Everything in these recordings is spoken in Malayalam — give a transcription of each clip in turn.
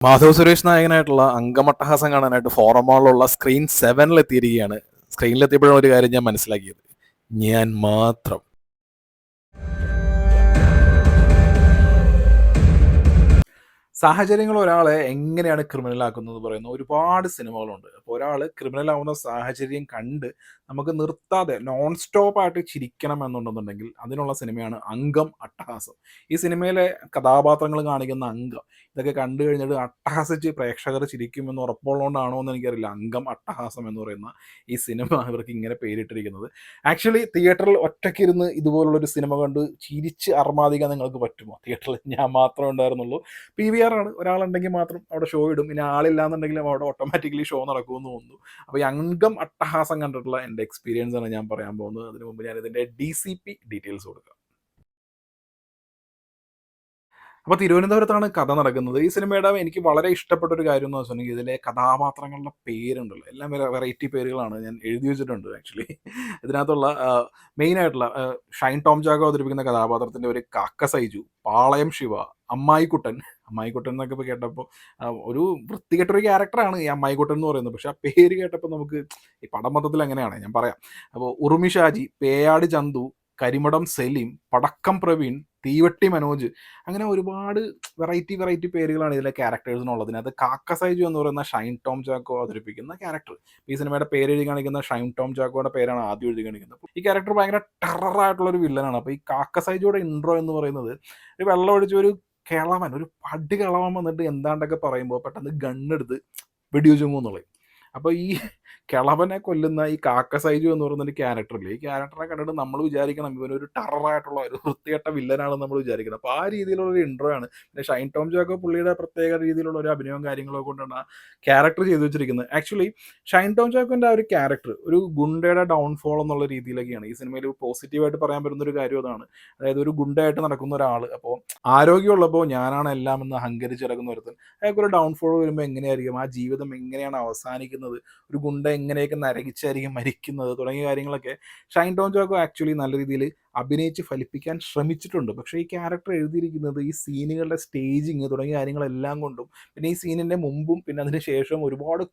മാധവ് സുരേഷ് നായകനായിട്ടുള്ള അങ്കമട്ടഹാസം കാണാനായിട്ട് ഫോറമാളിലുള്ള സ്ക്രീൻ 7 എത്തിയിരിക്കുകയാണ്. സ്ക്രീനിലെത്തിയപ്പോഴും ഒരു കാര്യം ഞാൻ മനസ്സിലാക്കിയത്, ഞാൻ മാത്രം. സാഹചര്യങ്ങൾ ഒരാളെ എങ്ങനെയാണ് ക്രിമിനലാക്കുന്നത് പറയുന്ന ഒരുപാട് സിനിമകളുണ്ട്. അപ്പോൾ ഒരാൾ ക്രിമിനലാവുന്ന സാഹചര്യം കണ്ട് നമുക്ക് നിർത്താതെ നോൺ സ്റ്റോപ്പായിട്ട് ചിരിക്കണം എന്നുണ്ടെന്നുണ്ടെങ്കിൽ അതിനുള്ള സിനിമയാണ് അംഗം അട്ടഹാസം. ഈ സിനിമയിലെ കഥാപാത്രങ്ങൾ കാണിക്കുന്ന അംഗം ഇതൊക്കെ കണ്ടു കഴിഞ്ഞിട്ട് അട്ടഹസിച്ച് പ്രേക്ഷകർ ചിരിക്കുമെന്ന് ഉറപ്പുള്ളതുകൊണ്ടാണോ എന്ന് എനിക്കറിയില്ല അംഗം അട്ടഹാസം എന്ന് പറയുന്ന ഈ സിനിമ ഇവർക്ക് ഇങ്ങനെ പേരിട്ടിരിക്കുന്നത്. ആക്ച്വലി തിയേറ്ററിൽ ഒറ്റയ്ക്കിരുന്ന് ഇതുപോലുള്ളൊരു സിനിമ കണ്ട് ചിരിച്ച് അർമാദിക്കാൻ നിങ്ങൾക്ക് പറ്റുമോ? തിയേറ്ററിൽ ഞാൻ മാത്രമേ ഉണ്ടായിരുന്നുള്ളൂ. PVR ആണ്, ഒരാളുണ്ടെങ്കിൽ മാത്രം അവിടെ ഷോ ഇടും. ഇനി ആളില്ലാന്നുണ്ടെങ്കിലും അവിടെ ഓട്ടോമാറ്റിക്കലി ഷോ നടക്കുമെന്ന് തോന്നുന്നു. അപ്പോൾ ഈ അംഗം അട്ടഹാസം കണ്ടിട്ടുള്ള എൻ്റെ എക്സ്പീരിയൻസ് ആണ് ഞാൻ പറയാൻ പോകുന്നത്. അതിന് മുമ്പ് ഞാൻ ഇതിൻ്റെ DCP ഡീറ്റെയിൽസ് കൊടുക്കാം. അപ്പോൾ തിരുവനന്തപുരത്താണ് കഥ നടക്കുന്നത്. ഈ സിനിമയുടെ എനിക്ക് വളരെ ഇഷ്ടപ്പെട്ട ഒരു കാര്യം എന്ന് വെച്ചിട്ടുണ്ടെങ്കിൽ ഇതിലെ കഥാപാത്രങ്ങളുടെ പേരുണ്ടല്ലോ, എല്ലാം വെറൈറ്റി പേരുകളാണ്. ഞാൻ എഴുതി വെച്ചിട്ടുണ്ട് ആക്ച്വലി. ഇതിനകത്തുള്ള മെയിനായിട്ടുള്ള ഷൈൻ ടോം ചാക്കോ അവതരിപ്പിക്കുന്ന കഥാപാത്രത്തിൻ്റെ ഒരു കാക്ക സൈജു, പാളയം ശിവ, അമ്മായിക്കുട്ടൻ. അമ്മായിക്കുട്ടൻ എന്നൊക്കെ ഇപ്പോൾ കേട്ടപ്പോൾ ഒരു വൃത്തികെട്ടൊരു ക്യാരക്ടറാണ് ഈ അമ്മായിക്കുട്ടൻ എന്ന് പറയുന്നത്. പക്ഷേ ആ പേര് കേട്ടപ്പോൾ നമുക്ക് ഈ പടം മൊത്തത്തിൽ എങ്ങനെയാണ് ഞാൻ പറയാം. അപ്പോൾ ഉറുമി ഷാജി, പേയാട് ചന്തു, കരിമടം സലീം, പടക്കം പ്രവീൺ, തീവട്ടി മനോജ്, അങ്ങനെ ഒരുപാട് വെറൈറ്റി പേരുകളാണ് ഇതിലെ ക്യാരക്ടേഴ്സിനുള്ളത്. അതിനകത്ത് കാക്ക സൈജു എന്ന് പറയുന്ന ഷൈൻ ടോം ചാക്കോ അവതരിപ്പിക്കുന്ന ക്യാരക്ടർ, ഈ സിനിമയുടെ പേര് എഴുതി കാണിക്കുന്ന ഷൈൻ ടോം ചാക്കോയുടെ പേരാണ് ആദ്യം എഴുതി കാണിക്കുന്നത്. ഈ ക്യാരക്ടർ ഭയങ്കര ടെററായിട്ടുള്ള ഒരു വില്ലനാണ്. അപ്പോൾ ഈ കാക്ക സൈജുയുടെ ഇൻട്രോ എന്ന് പറയുന്നത് ഒരു വെള്ളം ഒഴിച്ച ഒരു കിളവൻ, ഒരു പടി കിളവൻ വന്നിട്ട് എന്താണ്ടൊക്കെ പറയുമ്പോൾ പെട്ടെന്ന് ഗണ്ണെടുത്ത് വെടിവെച്ച് മൂന്നുള്ളത്. അപ്പോൾ ഈ കിളവനെ കൊല്ലുന്ന ഈ കാക്ക സൈജു എന്ന് പറയുന്നൊരു ക്യാരക്ടറില്ലേ, ഈ ക്യാരക്ടറെ കണ്ടിട്ട് നമ്മൾ വിചാരിക്കണം ഇവനൊരു ടെററായിട്ടുള്ള ഒരു വൃത്തികെട്ട വില്ലനാണെന്ന് നമ്മൾ വിചാരിക്കണം. അപ്പോൾ ആ രീതിയിലുള്ള ഒരു ഇൻട്രോ ആണ്. പിന്നെ ഷൈൻ ടോം ജാക്കോ പുള്ളിയുടെ പ്രത്യേക രീതിയിലുള്ള ഒരു അഭിനയവും കാര്യങ്ങളൊക്കെ കൊണ്ടാണ് ആ ക്യാരക്ടർ ചെയ്തു വെച്ചിരിക്കുന്നത്. ആക്ച്വലി ഷൈൻ ടോം ജാക്കോൻ്റെ ആ ഒരു ക്യാരക്ടർ ഒരു ഗുണ്ടയുടെ ഡൗൺഫോൾ എന്നുള്ള രീതിയിലൊക്കെയാണ് ഈ സിനിമയിൽ പോസിറ്റീവായിട്ട് പറയാൻ പറ്റുന്ന ഒരു കാര്യം അതാണ്. അതായത് ഒരു ഗുണ്ടയായിട്ട് നടക്കുന്ന ഒരാൾ, അപ്പോൾ ആരോഗ്യമുള്ളപ്പോൾ ഞാനാണ് എല്ലാം എന്ന് അഹങ്കരിച്ച് കിടക്കുന്ന ഒരുത്തൻ, അയാൾക്കൊരു ഡൗൺഫോൾ വരുമ്പോൾ എങ്ങനെയായിരിക്കും ആ ജീവിതം, എങ്ങനെയാണ് അവസാനിക്കുന്നത്, ഒരു ഗുണ്ട എങ്ങനെയൊക്കെ നരകിച്ചായിരിക്കും മരിക്കുന്നത് തുടങ്ങിയ കാര്യങ്ങളൊക്കെ ഷൈൻ ടോം ജാക്കോ ആക്ച്വലി നല്ല രീതിയിൽ അഭിനയിച്ച് ഫലിപ്പിക്കാൻ ശ്രമിച്ചിട്ടുണ്ട്. പക്ഷേ ഈ ക്യാരക്ടർ എഴുതിയിരിക്കുന്നത് ഈ സീനുകളുടെ സ്റ്റേജിങ് തുടങ്ങിയ കാര്യങ്ങളെല്ലാം കൊണ്ടും, പിന്നെ ഈ സീനിൻ്റെ മുമ്പും പിന്നെ അതിന് ശേഷം ഒരുപാട്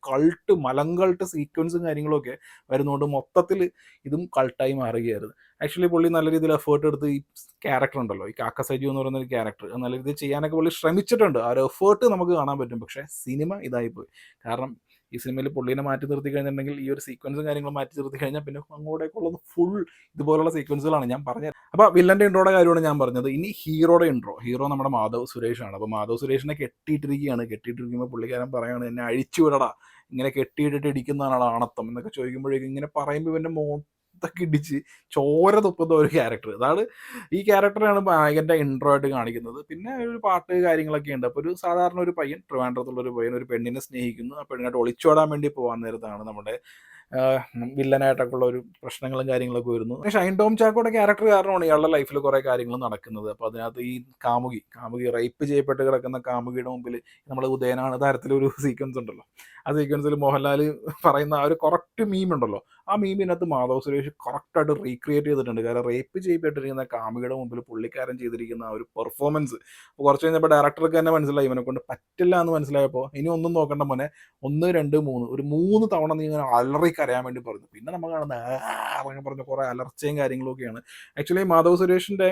മലങ്കൾട്ട് സീക്വൻസും കാര്യങ്ങളൊക്കെ വരുന്നതുകൊണ്ട് മൊത്തത്തിൽ ഇതും കൾട്ടായി മാറുകയായിരുന്നു. ആക്ച്വലി പുള്ളി നല്ല രീതിയിൽ എഫേർട്ട് എടുത്ത് ഈ ക്യാരക്ടർ ഉണ്ടല്ലോ, ഈ കാക്ക സൈജു എന്ന് പറയുന്ന ഒരു ക്യാരക്ടർ നല്ല രീതിയിൽ ചെയ്യാനൊക്കെ പുള്ളി ശ്രമിച്ചിട്ടുണ്ട്. ആ ഒരു എഫേർട്ട് നമുക്ക് കാണാൻ പറ്റും. പക്ഷേ സിനിമ ഇതായിപ്പോയി. കാരണം ഈ സിനിമയിൽ പുള്ളീനെ മാറ്റി നിർത്തി കഴിഞ്ഞിട്ടുണ്ടെങ്കിൽ ഈ ഒരു സീക്വൻസും കാര്യങ്ങളും മാറ്റി നിർത്തി കഴിഞ്ഞാൽ പിന്നെ അങ്ങോട്ടേക്കുള്ളത് ഫുൾ ഇതുപോലുള്ള സീക്വൻസുകളാണ് ഞാൻ പറഞ്ഞത്. അപ്പോൾ വില്ലൻ്റെ ഇൻട്രോയുടെ കാര്യമാണ് ഞാൻ പറഞ്ഞത്. ഇനി ഹീറോയുടെ ഹീറോ നമ്മുടെ മാധവ് സുരേഷാണ്. അപ്പോൾ മാധവ് സുരേഷിനെ കെട്ടിയിട്ടിരിക്കുമ്പോൾ പുള്ളിക്കാരൻ പറയാണ്, എന്നെ അഴിച്ചു വിടടാ, ഇങ്ങനെ കെട്ടിയിട്ടിട്ട് ഇടിക്കുന്നതാണ് ആണത്തം എന്നൊക്കെ ചോദിക്കുമ്പോഴേക്കും ഇങ്ങനെ പറയുമ്പോൾ ഇവൻ്റെ മൊത്തൊക്കെ ഇടിച്ച് ചോര തുപ്പുന്ന ഒരു ക്യാരക്ടർ. അതാണ് ഈ ക്യാരക്ടറാണ് നായകൻ്റെ ഇൻട്രോ ആയിട്ട് കാണിക്കുന്നത്. പിന്നെ ഒരു പാട്ട് കാര്യങ്ങളൊക്കെ ഉണ്ട്. അപ്പോൾ ഒരു സാധാരണ ഒരു പയ്യൻ, ട്രിവാൻഡ്രത്തുള്ളൊരു പയ്യൻ ഒരു പെണ്ണിനെ സ്നേഹിക്കുന്നു. ആ പെണ്ണിനായിട്ട് ഒളിച്ചോടാൻ വേണ്ടി പോകാൻ നേരത്താണ് നമ്മുടെ വില്ലനായിട്ടൊക്കെ ഉള്ള ഒരു പ്രശ്നങ്ങളും കാര്യങ്ങളൊക്കെ വരുന്നു. ഷൈൻ ടോം ചാക്കോയുടെ ക്യാരക്ടർ കാരണമാണ് ഇയാളുടെ ലൈഫിൽ കുറേ കാര്യങ്ങൾ നടക്കുന്നത്. അപ്പോൾ അതിനകത്ത് ഈ കാമുകി റേപ്പ് ചെയ്യപ്പെട്ട് കിടക്കുന്ന കാമുകിയുടെ മുമ്പിൽ നമ്മൾ ഉദയനാണ് തരത്തിലൊരു സീക്വൻസ് ഉണ്ടല്ലോ, ആ സീക്വൻസിൽ മോഹൻലാൽ പറയുന്ന ആ ഒരു കറക്റ്റ് മീം ഉണ്ടല്ലോ, ആ മീമിനകത്ത് മാധവ് സുരേഷ് കറക്റ്റായിട്ട് റീക്രിയേറ്റ് ചെയ്തിട്ടുണ്ട്. കാരണം റേപ്പ് ചെയ്യപ്പെട്ടിരിക്കുന്ന കാമുകിയുടെ മുമ്പിൽ പുള്ളിക്കാരൻ ചെയ്തിരിക്കുന്ന ആ ഒരു പെർഫോമൻസ് കുറച്ച് കഴിഞ്ഞപ്പോൾ ഡയറക്ടർക്ക് തന്നെ മനസ്സിലായി ഇവനെ കൊണ്ട് പറ്റില്ല എന്ന് മനസ്സിലായപ്പോൾ ഇനി ഒന്നും നോക്കേണ്ട മോനെ, 1 2 3 ഒരു 3 തവണ നീ ഇങ്ങനെ അലറി കരയാൻ വേണ്ടി പറഞ്ഞു. പിന്നെ നമ്മൾ കാണുന്ന അങ്ങനെ പറഞ്ഞ കുറേ അലർച്ചയും കാര്യങ്ങളും ഒക്കെയാണ്. ആക്ച്വലി മാധവ് സുരേഷിൻ്റെ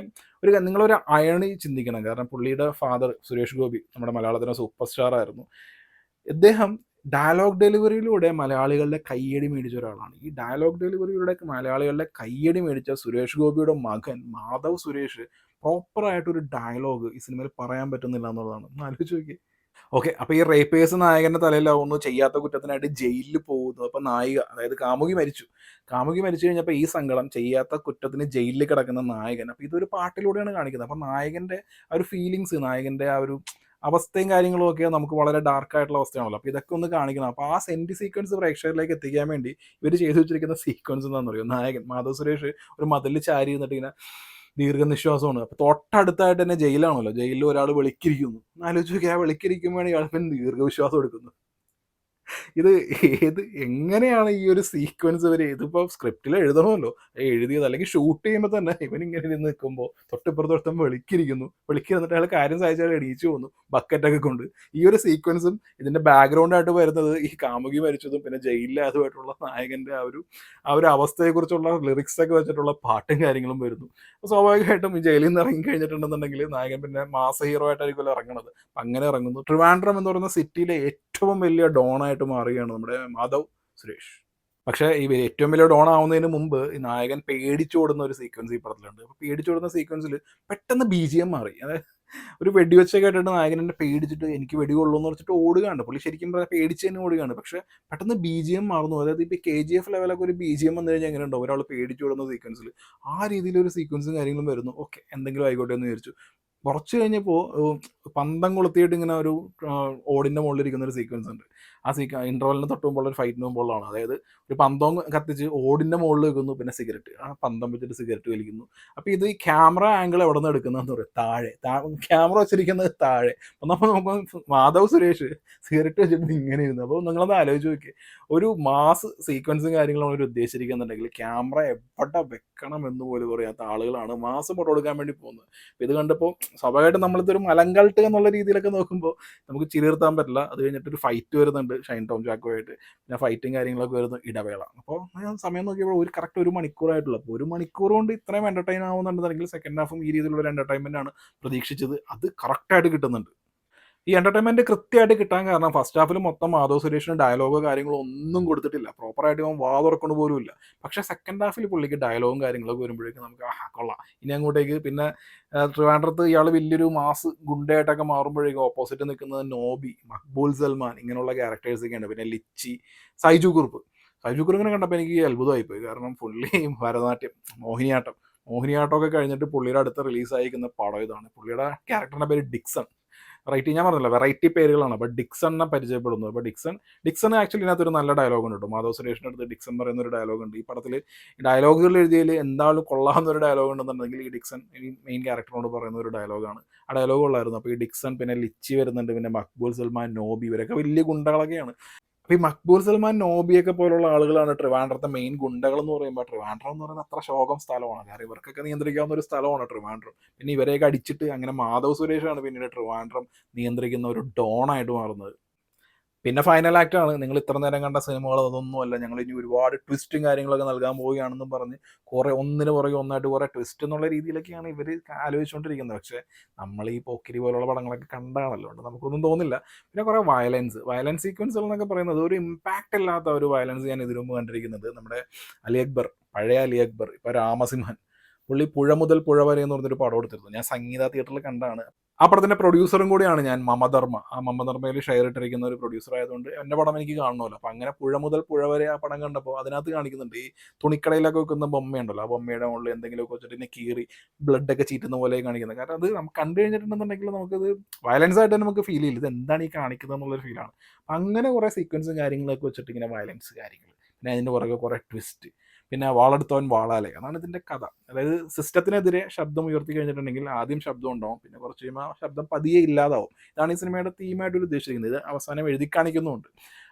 നിങ്ങളൊരു അയണി ചിന്തിക്കണം. കാരണം പുള്ളിയുടെ ഫാദർ സുരേഷ് ഗോപി നമ്മുടെ മലയാളത്തിലെ സൂപ്പർ സ്റ്റാർ ആയിരുന്നു. ഇദ്ദേഹം ഡയലോഗ് ഡെലിവറിയിലൂടെ മലയാളികളുടെ കയ്യടി മേടിച്ച ഒരാളാണ്. ഈ ഡയലോഗ് ഡെലിവറിയിലൂടെ മലയാളികളുടെ കയ്യടി മേടിച്ച സുരേഷ് ഗോപിയുടെ മകൻ മാധവ് സുരേഷ് പ്രോപ്പറായിട്ടൊരു ഡയലോഗ് ഈ സിനിമയിൽ പറയാൻ പറ്റുന്നില്ല എന്നുള്ളതാണ്. ഒന്ന് ആലോചിച്ച് നോക്കിയേ. ഓക്കെ, അപ്പോൾ ഈ റേപ്പേഴ്സ് നായകൻ്റെ തലയിലാവുന്നു, ചെയ്യാത്ത കുറ്റത്തിനായിട്ട് ജയിലിൽ പോകുന്നു. അപ്പോൾ നായിക, അതായത് കാമുകി മരിച്ചു കഴിഞ്ഞപ്പോൾ ഈ സങ്കടം, ചെയ്യാത്ത കുറ്റത്തിന് ജയിലിൽ കിടക്കുന്ന നായകൻ. അപ്പോൾ ഇതൊരു പാട്ടിലൂടെയാണ് കാണിക്കുന്നത്. അപ്പോൾ നായകൻ്റെ ആ ഒരു ഫീലിങ്സ്, നായകൻ്റെ ആ ഒരു അവസ്ഥയും കാര്യങ്ങളും ഒക്കെ നമുക്ക് വളരെ ഡാർക്കായിട്ടുള്ള അവസ്ഥയാണല്ലോ. അപ്പോൾ ഇതൊക്കെ ഒന്ന് കാണിക്കണം. അപ്പോൾ ആ സെൻറ്റി സീക്വൻസ് പ്രേക്ഷകരിലേക്ക് എത്തിക്കാൻ വേണ്ടി ഇവർ ചെയ്തു വെച്ചിരിക്കുന്ന സീക്വൻസ് എന്താണെന്ന് അറിയോ? നായകൻ മാധവ് സുരേഷ് ഒരു മതിലിൽ ചാരി ഇരുന്നിട്ട് ഇങ്ങനെ ദീർഘനിശ്വാസമാണ്. അപ്പോൾ തൊട്ടടുത്തായിട്ട് തന്നെ ജയിലാണല്ലോ, ജയിലിൽ ഒരാൾ വെളിക്കിരിക്കുന്നു. ആലോചിച്ച് നോക്കി, ആ വെളിക്കിരിക്കുമ്പോഴാണ് ഇയാൾ പിന്നെ ദീർഘവിശ്വാസം എടുക്കുന്നത്. ഇത് എങ്ങനെയാണ് ഈ ഒരു സീക്വൻസ് ഇവര് ഇതിപ്പോൾ സ്ക്രിപ്റ്റിൽ എഴുതണമല്ലോ. എഴുതിയത് അല്ലെങ്കിൽ ഷൂട്ട് ചെയ്യുമ്പോൾ തന്നെ ഇവനിങ്ങനെ ഇരുന്ന് നിൽക്കുമ്പോൾ തൊട്ടിപ്പുറത്തൊരുത്തൻ വെളിക്ക് നിന്നിട്ട് അയാൾ കാര്യം സാധിച്ചാൽ എണീച്ചു പോകുന്നു ബക്കറ്റൊക്കെ കൊണ്ട്. ഈ ഒരു സീക്വൻസും ഇതിന്റെ ബാക്ക്ഗ്രൗണ്ടായിട്ട് വരുന്നത് ഈ കാമുകി മരിച്ചതും പിന്നെ ജയിലിലെ അതുമായിട്ടുള്ള നായകന്റെ ആ ഒരു അവസ്ഥയെക്കുറിച്ചുള്ള ലിറിക്സ് ഒക്കെ വെച്ചിട്ടുള്ള പാട്ടും കാര്യങ്ങളും വരുന്നു. അപ്പോൾ സ്വാഭാവികമായിട്ടും ഈ ജയിലിൽ നിന്ന് ഇറങ്ങി കഴിഞ്ഞിട്ടുണ്ടെന്നുണ്ടെങ്കിൽ നായകൻ പിന്നെ മാസ ഹീറോ ആയിട്ടായിരിക്കുമല്ലോ ഇറങ്ങണത്. അങ്ങനെ ഇറങ്ങുന്നു. ട്രിവാൻഡ്രം എന്ന് പറയുന്ന സിറ്റിയിലെ ഏറ്റവും വലിയ ഡോണായിട്ട് മാറുകയാണ് നമ്മുടെ മാധവ് സുരേഷ്. പക്ഷേ ഈ ഏറ്റവും വലിയ ഡോൺ ആവുന്നതിന് മുമ്പ് ഈ നായകൻ പേടിച്ചോടുന്ന ഒരു സീക്വൻസ് ഈ പടത്തിലുണ്ട്. അപ്പോൾ പേടിച്ചോടുന്ന സീക്വൻസിൽ പെട്ടെന്ന് BGM മാറി. അതായത് ഒരു വെടിവെച്ചൊക്കെ ആയിട്ടാണ് നായകൻ എന്നെ പേടിച്ചിട്ട് എനിക്ക് വെടി കൊള്ളുമെന്ന് വെച്ചിട്ട് ഓടുകയാണ്. പുള്ളി ശരിക്കും പറഞ്ഞാൽ പേടിച്ച് തന്നെ ഓടുകയാണ്. പക്ഷേ പെട്ടെന്ന് BGM മാറുന്നു. അതായത് ഇപ്പോൾ KGF ലെവലൊക്കെ ഒരു BGM വന്നു കഴിഞ്ഞാൽ എങ്ങനെ ഉണ്ടാവും ഒരാൾ പേടിച്ചോടുന്ന സീക്വൻസിൽ. ആ രീതിയിലൊരു സീക്വൻസും കാര്യങ്ങളും വരുന്നു. ഓക്കെ, എന്തെങ്കിലും ആയിക്കോട്ടെ എന്ന് വിചാരിച്ചു. കുറച്ച് കഴിഞ്ഞപ്പോൾ പന്തം കൊളുത്തിയിട്ട് ഇങ്ങനെ ഒരു ഓടിൻ്റെ മുകളിലിരിക്കുന്ന ഒരു സീക്വൻസ് ഉണ്ട്. ആ ഇൻ്റർവെല്ലിന് തൊട്ട് മുമ്പുള്ള ഒരു ഫൈറ്റിന് മുമ്പുള്ളതാണ്. അതായത് ഒരു പന്തം കത്തിച്ച് ഓടിൻ്റെ മുകളിൽ വെക്കുന്നു, പിന്നെ സിഗരറ്റ് ആ പന്തം വെച്ചിട്ട് സിഗരറ്റ് വലിക്കുന്നു. അപ്പോൾ ഇത് ഈ ക്യാമറ ആംഗിൾ എവിടെ നിന്ന് എടുക്കുന്നതെന്ന് പറയും, താഴെ ക്യാമറ വെച്ചിരിക്കുന്നത് താഴെ. അപ്പം നമ്മൾ നോക്കുമ്പോൾ മാധവ് സുരേഷ് സിഗരറ്റ് വെച്ചിട്ട് ഇങ്ങനെ ഇരുന്നു. അപ്പോൾ നിങ്ങളത് ആലോചിച്ച് നോക്കി, ഒരു മാസ് സീക്വൻസും കാര്യങ്ങളും അവർ ഉദ്ദേശിച്ചിരിക്കുന്നുണ്ടെങ്കിൽ ക്യാമറ എവിടെ വെക്കണം എന്ന് പോലും പറയാത്ത ആളുകളാണ് മാസ് ഫോട്ടോ എടുക്കാൻ വേണ്ടി പോകുന്നത്. അപ്പോൾ ഇത് കണ്ടപ്പോൾ സ്വാഭാവികമായിട്ടും നമ്മളിതൊരു മലങ്കൾട്ട് എന്നുള്ള രീതിയിലൊക്കെ നോക്കുമ്പോൾ നമുക്ക് ചിരി നിർത്താൻ പറ്റില്ല. അത് കഴിഞ്ഞിട്ടൊരു ഫൈറ്റ് വരുന്നുണ്ട് ഷൈൻ ടോം ചാക്കോയായിട്ട്. പിന്നെ ഫൈറ്റും കാര്യങ്ങളൊക്കെ വരുന്ന ഇടവേള. അപ്പോൾ ഞാൻ സമയം നോക്കിയപ്പോൾ കറക്റ്റ് 1 മണിക്കൂറായിട്ടുള്ളൂ. അപ്പോൾ 1 മണിക്കൂർ കൊണ്ട് ഇത്രയും എൻ്റർടൈൻ ആവുന്നുണ്ടെന്നുണ്ടെങ്കിൽ സെക്കൻഡ് ഹാഫും ഈ രീതിയിലുള്ള ഒരു എൻ്റർടൈൻമെൻ്റ് ആണ് പ്രതീക്ഷിച്ചത്. അത് കറക്റ്റായിട്ട് കിട്ടുന്നുണ്ട്. ഈ എൻ്റർടൈൻമെൻറ്റ് കൃത്യമായിട്ട് കിട്ടാൻ കാരണം ഫസ്റ്റ് ഹാഫിൽ മൊത്തം മാധവ് സുരേഷിന് ഡയലോഗോ കാര്യങ്ങളോ ഒന്നും കൊടുത്തിട്ടില്ല. പ്രോപ്പറായിട്ട് അവൻ വാ തുറക്കണ പോലും ഇല്ല. പക്ഷേ സെക്കൻഡ് ഹാഫിൽ പുള്ളിക്ക് ഡയലോഗും കാര്യങ്ങളൊക്കെ വരുമ്പോഴേക്കും നമുക്ക് കൊള്ളാം, ഇനി അങ്ങോട്ടേക്ക്. പിന്നെ ട്രിവാൻഡ്രത്ത് ഇയാൾ വലിയൊരു മാസ് ഗുണ്ടയായിട്ടൊക്കെ മാറുമ്പോഴേക്കും ഓപ്പോസിറ്റ് നിൽക്കുന്നത് നോബി, മക്ബൂൽ സൽമാൻ, ഇങ്ങനെയുള്ള ക്യാരക്ടേഴ്സൊക്കെയാണ്. പിന്നെ ലിച്ചി, സൈജു കുറുപ്പിനെ കണ്ടപ്പോൾ എനിക്ക് അത്ഭുതമായിപ്പോയി. കാരണം പുള്ളി ഭരതനാട്യം, മോഹിനിയാട്ടമൊക്കെ കഴിഞ്ഞിട്ട് പുള്ളിയുടെ അടുത്ത് റിലീസായിരിക്കുന്ന പടം ഇതാണ്. പുള്ളിയുടെ ക്യാരക്ടറിൻ്റെ പേര് ഡിക്സൺ. ഞാൻ പറഞ്ഞില്ല വെറൈറ്റി പേരുകളാണ്. അപ്പോൾ ഡിക്സണിനെ പരിചയപ്പെടുന്നു. അപ്പോൾ ഡിക്സൺ ആക്ച്വലി ഇതിനകത്തൊരു നല്ല ഡയലോഗ് ഉണ്ട് കേട്ടോ. മാധവ് സുരേഷിൻ്റെ അടുത്ത് ഡിക്സൺ പറയുന്ന ഒരു ഡയലോഗ് ഉണ്ട്. ഈ പടത്തിൽ ഡയലോഗുകൾ എഴുതിയതിൽ എന്തായാലും കൊള്ളാവുന്ന ഒരു ഡയലോഗ് ഉണ്ടെന്നുണ്ടെങ്കിൽ ഈ ഡിക്സൺ ഈ മെയിൻ ക്യാരക്ടറിനോട് പറയുന്ന ഒരു ഡയലോഗാണ്. ആ ഡയലോഗ് ഉള്ളായിരുന്നു. അപ്പോൾ ഈ ഡിക്സൺ, പിന്നെ ലിച്ചി വരുന്നുണ്ട്, പിന്നെ മക്ബൂൽ സൽമാൻ, നോബി, ഇവരൊക്കെ വലിയ ഗുണ്ടകളൊക്കെയാണ്. അപ്പോൾ ഈ മക്ബൂൽ സൽമാൻ, നോബിയൊക്കെ പോലുള്ള ആളുകളാണ് ട്രിവാൻഡ്രത്തെ മെയിൻ ഗുണ്ടകൾ എന്ന് പറയുമ്പോൾ. ട്രിവാൻഡ്രം എന്ന് പറയുന്നത് അത്ര ശോകം സ്ഥലമാണ്. കാരണം ഇവർക്കൊക്കെ നിയന്ത്രിക്കാവുന്ന ഒരു സ്ഥലമാണ് ട്രിവാൻഡ്രം. പിന്നെ ഇവരെയൊക്കെ അടിച്ചിട്ട് അങ്ങനെ മാധവ് സുരേഷാണ് പിന്നീട് ട്രിവാൻഡ്രം നിയന്ത്രിക്കുന്ന ഒരു ഡോണായിട്ട് മാറുന്നത്. പിന്നെ ഫൈനൽ ആക്റ്റാണ്. നിങ്ങൾ ഇത്ര നേരം കണ്ട സിനിമകൾ അതൊന്നുമല്ല, ഞങ്ങൾ ഇനി ഒരുപാട് ട്വിസ്റ്റും കാര്യങ്ങളൊക്കെ നൽകാൻ പോവുകയാണെന്നും പറഞ്ഞ് കുറേ ഒന്നിന് പുറകെ ഒന്നായിട്ട് കുറേ ട്വിസ്റ്റ് എന്നുള്ള രീതിയിലൊക്കെയാണ് ഇവർ ആലോചിച്ചുകൊണ്ടിരിക്കുന്നത്. പക്ഷേ നമ്മൾ ഈ പോക്കിരി പോലുള്ള പടങ്ങളൊക്കെ കണ്ടാണല്ലോ, നമുക്കൊന്നും തോന്നില്ല. പിന്നെ കുറേ വയലൻസ് സീക്വൻസുകൾ എന്നൊക്കെ പറയുന്നത് ഒരു ഇമ്പാക്റ്റ് ഇല്ലാത്ത ഒരു വയലൻസ് ഞാൻ ഇതിനു മുമ്പ് കണ്ടിരിക്കുന്നത് നമ്മുടെ പഴയ അലി അക്ബർ, ഇപ്പോൾ രാമസിംഹൻ, പുള്ളി പുഴ മുതൽ പുഴ വരെ എന്ന് പറഞ്ഞൊരു പടം എടുത്തിരുന്നു. ഞാൻ സംഗീത തിയേറ്ററിൽ കണ്ടാണ്. ആ പടത്തിന്റെ പ്രൊഡ്യൂസറും കൂടിയാണ് ഞാൻ, മമധർമ്മ. ആ മമധർമ്മയിൽ ഷെയർ ഇട്ടിരിക്കുന്ന ഒരു പ്രൊഡ്യൂസർ ആയതുകൊണ്ട് എൻ്റെ പടം എനിക്ക് കാണണമല്ലോ. അപ്പം അങ്ങനെ പുഴ മുതൽ പുഴ വരെ ആ പടം കണ്ടപ്പോൾ അതിനകത്ത് കാണിക്കുന്നുണ്ട് ഈ തുണിക്കടയിലൊക്കെ വെക്കുന്ന ബൊമ്മയുണ്ടല്ലോ, ആ ബൊമ്മയുടെ മുകളിൽ എന്തെങ്കിലുമൊക്കെ വെച്ചിട്ട് പിന്നെ കീറി ബ്ലഡൊക്കെ ചീറ്റുന്ന പോലെ കാണിക്കുന്നത്. കാരണം അത് നമുക്ക് കണ്ടു കഴിഞ്ഞിട്ടുണ്ടെന്നുണ്ടെങ്കിൽ നമുക്കത് വയലൻസ് ആയിട്ട് തന്നെ നമുക്ക് ഫീൽ ചെയ്യില്ല, ഇത് എന്താണ് ഈ കാണിക്കുന്നത് എന്നുള്ളൊരു ഫീലാണ്. അങ്ങനെ കുറേ സീക്വൻസും കാര്യങ്ങളൊക്കെ വെച്ചിട്ട് ഇങ്ങനെ വയലൻസ് കാര്യങ്ങൾ, പിന്നെ അതിൻ്റെ പുറകെ കുറേ ട്വിസ്റ്റ്, പിന്നെ വാളെടുത്തവൻ വാളാലെ, അതാണ് ഇതിൻ്റെ കഥ. അതായത് സിസ്റ്റത്തിനെതിരെ ശബ്ദം ഉയർത്തി കഴിഞ്ഞിട്ടുണ്ടെങ്കിൽ ആദ്യം ശബ്ദം ഉണ്ടാവും, പിന്നെ കുറച്ച് കഴിയുമ്പോൾ ആ ശബ്ദം പതിയെ ഇല്ലാതാവും. ഇതാണ് ഈ സിനിമയുടെ തീമായിട്ട് ഉദ്ദേശിച്ചിരിക്കുന്നത്. ഇത് അവസാനം എഴുതി കാണിക്കുന്നുമുണ്ട്.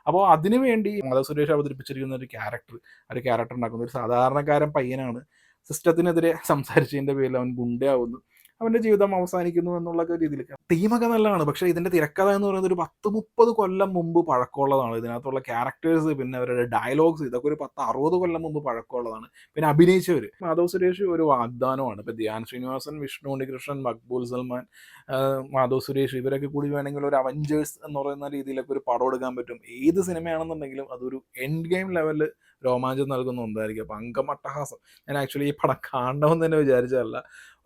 അപ്പോൾ അതിനുവേണ്ടി മാധവ് സുരേഷ് അവതരിപ്പിച്ചിരിക്കുന്ന ഒരു ക്യാരക്ടർ ഉണ്ടാക്കുന്ന ഒരു സാധാരണക്കാരൻ പയ്യനാണ്. സിസ്റ്റത്തിനെതിരെ സംസാരിച്ചതിൻ്റെ പേരിൽ അവൻ ഗുണ്ടയാവുന്നു, അവൻ്റെ ജീവിതം അവസാനിക്കുന്നു എന്നുള്ള രീതിയിലേക്ക്. തീമൊക്കെ നല്ലതാണ്. പക്ഷേ ഇതിൻ്റെ തിരക്കഥ എന്ന് പറയുന്നത് ഒരു 10-30 കൊല്ലം മുമ്പ് പഴക്കമുള്ളതാണ്. ഇതിനകത്തുള്ള ക്യാരക്ടേഴ്സ്, പിന്നെ അവരുടെ ഡയലോഗ്സ്, ഇതൊക്കെ ഒരു 10-60 കൊല്ലം മുമ്പ് പഴക്കമുള്ളതാണ്. പിന്നെ അഭിനയിച്ചവർ, മാധവ് സുരേഷ് ഒരു വാഗ്ദാനമാണ്. ഇപ്പോൾ ധ്യാൻ ശ്രീനിവാസൻ, വിഷ്ണു ഉണ്ണികൃഷ്ണൻ, മക്ബൂൽ സൽമാൻ, മാധവ് സുരേഷ്, ഇവരൊക്കെ കൂടി വേണമെങ്കിൽ ഒരു അവഞ്ചേഴ്സ് എന്ന് പറയുന്ന രീതിയിലൊക്കെ ഒരു പടം എടുക്കാൻ പറ്റും. ഏത് സിനിമയാണെന്നുണ്ടെങ്കിലും അതൊരു എൻഡ് ഗെയിം ലെവലിൽ രോമാഞ്ചം നൽകുന്ന ഒന്നായിരിക്കും. അപ്പോൾ അങ്കമട്ടഹാസം. ഞാൻ ആക്ച്വലി ഈ പടം കാണണമെന്ന് തന്നെ വിചാരിച്ചതല്ല.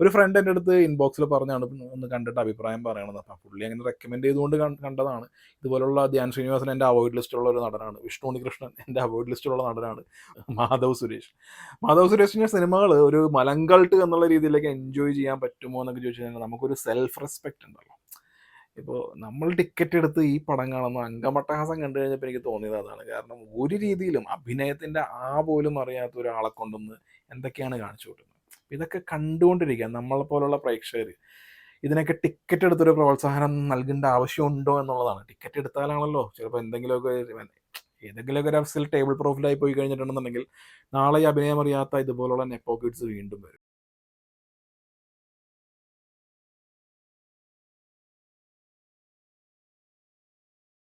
ഒരു ഫ്രണ്ട് എൻ്റെ അടുത്ത് ഇൻബോക്സിൽ പറഞ്ഞാണ് ഒന്ന് കണ്ടിട്ട് അഭിപ്രായം പറയണത്. അപ്പം പുള്ളി അങ്ങനെ റെക്കമെൻഡ് ചെയ്തുകൊണ്ട് കണ്ടതാണ്. ഇതുപോലുള്ള ധ്യാൻ ശ്രീനിവാസൻ എൻ്റെ അവോയ്ഡ് ലിസ്റ്റുള്ള ഒരു നടനാണ്. വിഷ്ണു ഉണ്ണികൃഷ്ണൻ എൻ്റെ അവോയ്ഡ് ലിസ്റ്റിലുള്ള നടനാണ്. മാധവ് സുരേഷിൻ്റെ സിനിമകൾ ഒരു മലങ്കൾട്ട് എന്നുള്ള രീതിയിലേക്ക് എൻജോയ് ചെയ്യാൻ പറ്റുമോ എന്നൊക്കെ ചോദിച്ചു കഴിഞ്ഞാൽ നമുക്കൊരു സെൽഫ് റെസ്പെക്റ്റ് ഉണ്ടല്ലോ. ഇപ്പോൾ നമ്മൾ ടിക്കറ്റ് എടുത്ത് ഈ പടം കാണുന്ന അങ്കമട്ടഹാസം കണ്ടു കഴിഞ്ഞപ്പോൾ എനിക്ക് തോന്നിയത് അതാണ്. കാരണം ഒരു രീതിയിലും അഭിനയത്തിൻ്റെ പോലും അറിയാത്ത ഒരാളെ കൊണ്ടൊന്ന് എന്തൊക്കെയാണ് കാണിച്ചു കൂട്ടുന്നത്. ഇതൊക്കെ കണ്ടുകൊണ്ടിരിക്കുക നമ്മളെപ്പോലുള്ള പ്രേക്ഷകർ ഇതിനൊക്കെ ടിക്കറ്റ് എടുത്തൊരു പ്രോത്സാഹനം നൽകേണ്ട ആവശ്യമുണ്ടോ എന്നുള്ളതാണ്. ടിക്കറ്റ് എടുത്താലാണല്ലോ ചിലപ്പോൾ എന്തെങ്കിലുമൊക്കെ ഏതെങ്കിലുമൊക്കെ ഒരു അവസ്ഥയിൽ ടേബിൾ പ്രൂഫിലായി പോയി കഴിഞ്ഞിട്ടുണ്ടെന്നുണ്ടെങ്കിൽ നാളെ ഈ അഭിനയം അറിയാത്ത ഇതുപോലുള്ള നെപ്പോ കിഡ്സ് വീണ്ടും വരും.